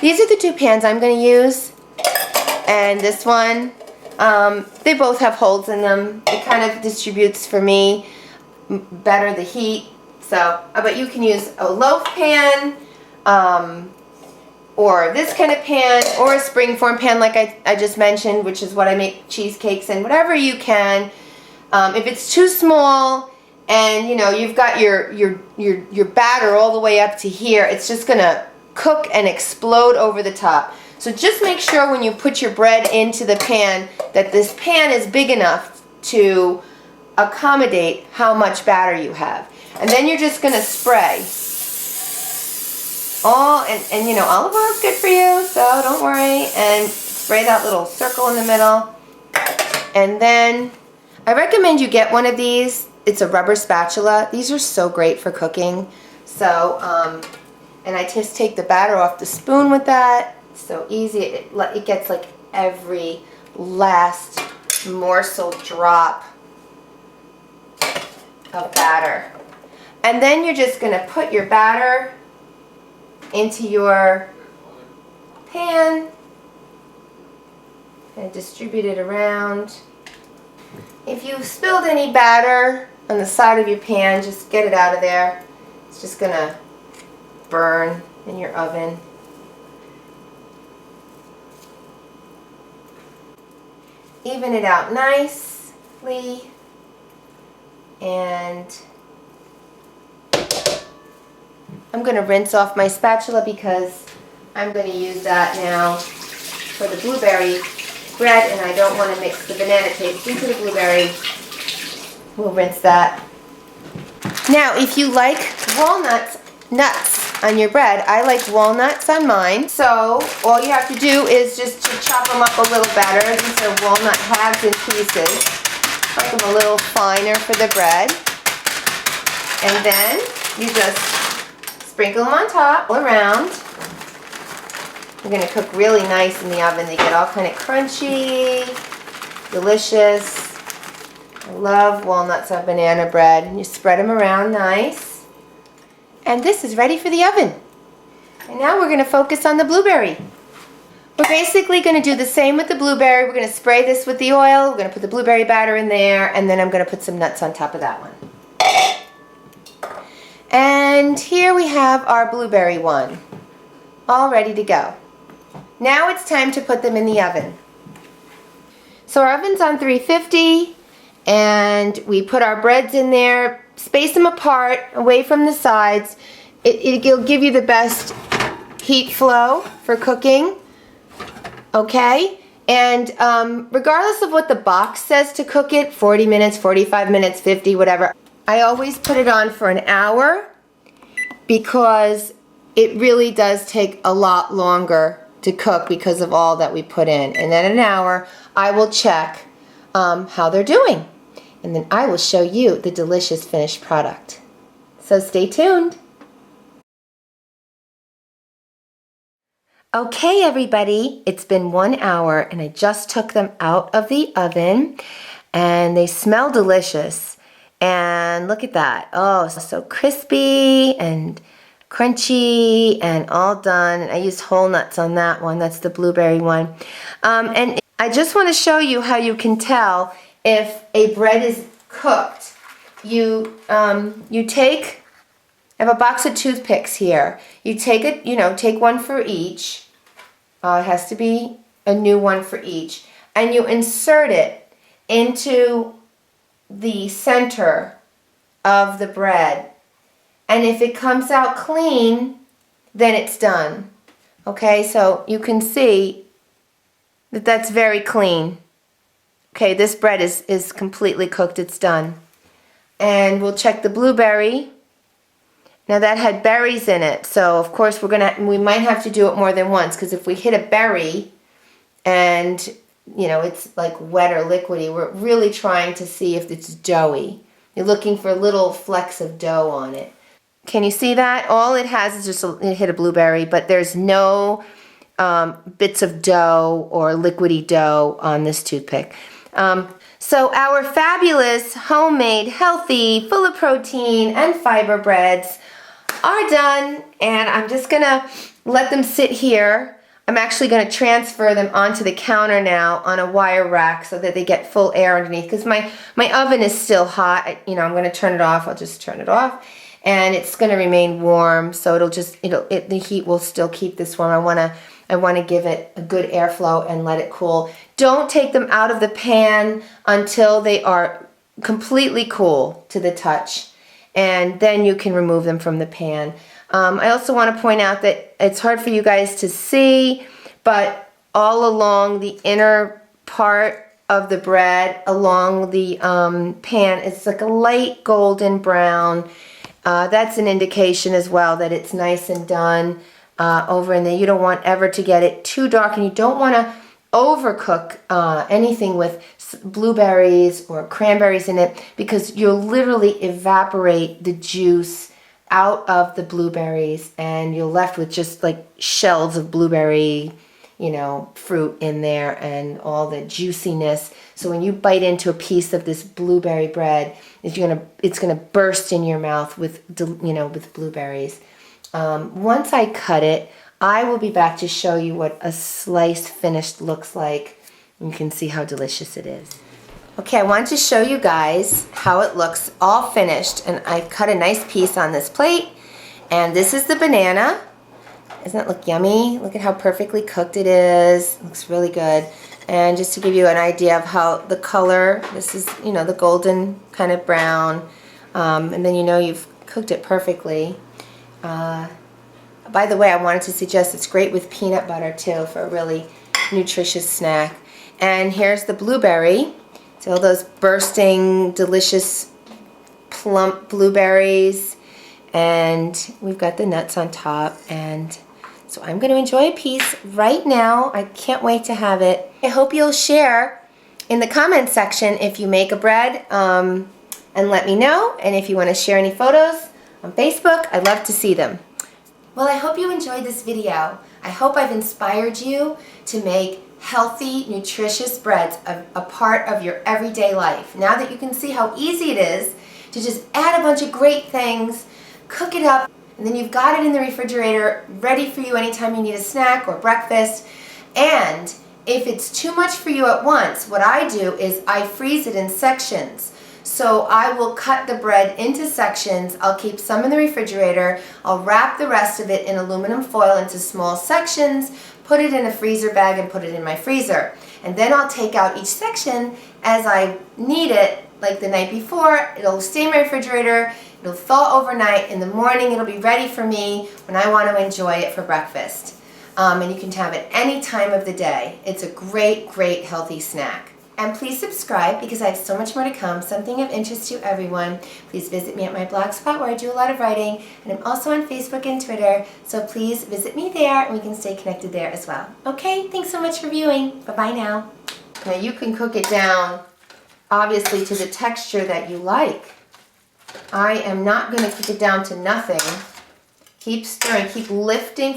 these are the two pans I'm going to use. And this one, they both have holes in them. It kind of distributes for me better the heat. So, but you can use a loaf pan, or this kind of pan, or a springform pan like I just mentioned, which is what I make cheesecakes in, whatever you can. If it's too small and you've got your batter all the way up to here, it's just gonna cook and explode over the top. So just make sure when you put your bread into the pan that this pan is big enough to accommodate how much batter you have. And then you're just gonna spray all, and olive oil is good for you, so don't worry, and spray that little circle in the middle. And then I recommend you get one of these. It's a rubber spatula. These are so great for cooking. So, and I just take the batter off the spoon with that. So easy. It gets like every last morsel drop of batter. And then you're just going to put your batter into your pan and distribute it around. If you spilled any batter on the side of your pan, just get it out of there. It's just going to burn in your oven. Even it out nicely, and I'm going to rinse off my spatula because I'm going to use that now for the blueberry bread, and I don't want to mix the banana paste into the blueberry. We'll rinse that. Now, if you like nuts on your bread, I like walnuts on mine. So all you have to do is just to chop them up a little better. These are walnut halves and pieces. Make them a little finer for the bread. And then you just sprinkle them on top, all around. You're going to cook really nice in the oven. They get all kind of crunchy, delicious. I love walnuts on banana bread. You spread them around nice. And this is ready for the oven. And now we're going to focus on the blueberry. We're basically going to do the same with the blueberry. We're going to spray this with the oil. We're going to put the blueberry batter in there, and then I'm going to put some nuts on top of that one. And here we have our blueberry one, all ready to go. Now it's time to put them in the oven. So our oven's on 350, and we put our breads in there. Space them apart, away from the sides. It'll give you the best heat flow for cooking. Okay? And regardless of what the box says to cook it, 40 minutes, 45 minutes, 50, whatever, I always put it on for an hour because it really does take a lot longer to cook because of all that we put in. And then an hour, I will check how they're doing. And then I will show you the delicious finished product. So stay tuned. Okay, everybody, it's been 1 hour and I just took them out of the oven and they smell delicious. And look at that. Oh, so crispy and crunchy and all done. And I used whole nuts on that one. That's the blueberry one. And I just want to show you how you can tell if a bread is cooked. You take, I have a box of toothpicks here. You take it, take one for each. It has to be a new one for each. And you insert it into the center of the bread. And if it comes out clean, then it's done. Okay, so you can see that that's very clean. Okay, this bread is completely cooked. It's done. And we'll check the blueberry. Now that had berries in it, so of course we might have to do it more than once, because if we hit a berry and it's like wet or liquidy, we're really trying to see if it's doughy. You're looking for little flecks of dough on it. Can you see that? All it has is just it hit a blueberry, but there's no bits of dough or liquidy dough on this toothpick. So our fabulous, homemade, healthy, full of protein and fiber breads are done, and I'm just gonna let them sit here. I'm actually going to transfer them onto the counter now on a wire rack so that they get full air underneath, because my oven is still hot. You know, I'm going to turn it off. I'll just turn it off, and it's going to remain warm, so the heat will still keep this warm. I want to give it a good airflow and let it cool. Don't take them out of the pan until they are completely cool to the touch, and then you can remove them from the pan. I also want to point out that it's hard for you guys to see, but all along the inner part of the bread, along the pan, it's like a light golden brown. That's an indication as well that it's nice and done over in there. You don't want ever to get it too dark, and you don't want to overcook anything with blueberries or cranberries in it, because you'll literally evaporate the juice out of the blueberries, and you're left with just like shells of blueberry, you know, fruit in there and all the juiciness. So when you bite into a piece of this blueberry bread, it's gonna burst in your mouth with, you know, with blueberries. Once I cut it, I will be back to show you what a slice finished looks like. You can see how delicious it is. Okay, I want to show you guys how it looks all finished, and I cut a nice piece on this plate, and this is the banana. Doesn't it look yummy? Look at how perfectly cooked it is. It looks really good. And just to give you an idea of how the color, this is, you know, the golden kind of brown, and then you know you've cooked it perfectly. By the way, I wanted to suggest it's great with peanut butter too for a really nutritious snack. And here's the blueberry. So all those bursting, delicious, plump blueberries, and we've got the nuts on top. And so I'm going to enjoy a piece right now. I can't wait to have it. I hope you'll share in the comments section if you make a bread, and let me know. And if you want to share any photos on Facebook, I'd love to see them. Well, I hope you enjoyed this video. I hope I've inspired you to make healthy, nutritious breads a part of your everyday life. Now that you can see how easy it is to just add a bunch of great things, cook it up, and then you've got it in the refrigerator ready for you anytime you need a snack or breakfast. And if it's too much for you at once, what I do is I freeze it in sections. So I will cut the bread into sections. I'll keep some in the refrigerator. I'll wrap the rest of it in aluminum foil into small sections, put it in a freezer bag, and put it in my freezer. And then I'll take out each section as I need it, like the night before. It'll stay in my refrigerator. It'll thaw overnight. In the morning, it'll be ready for me when I want to enjoy it for breakfast. And you can have it any time of the day. It's a great, great healthy snack. And please subscribe, because I have so much more to come, something of interest to everyone. Please visit me at my blog spot where I do a lot of writing, and I'm also on Facebook and Twitter, so please visit me there and we can stay connected there as well. Okay, thanks so much for viewing. Bye-bye now. Now you can cook it down, obviously, to the texture that you like. I am not going to cook it down to nothing. Keep stirring, keep lifting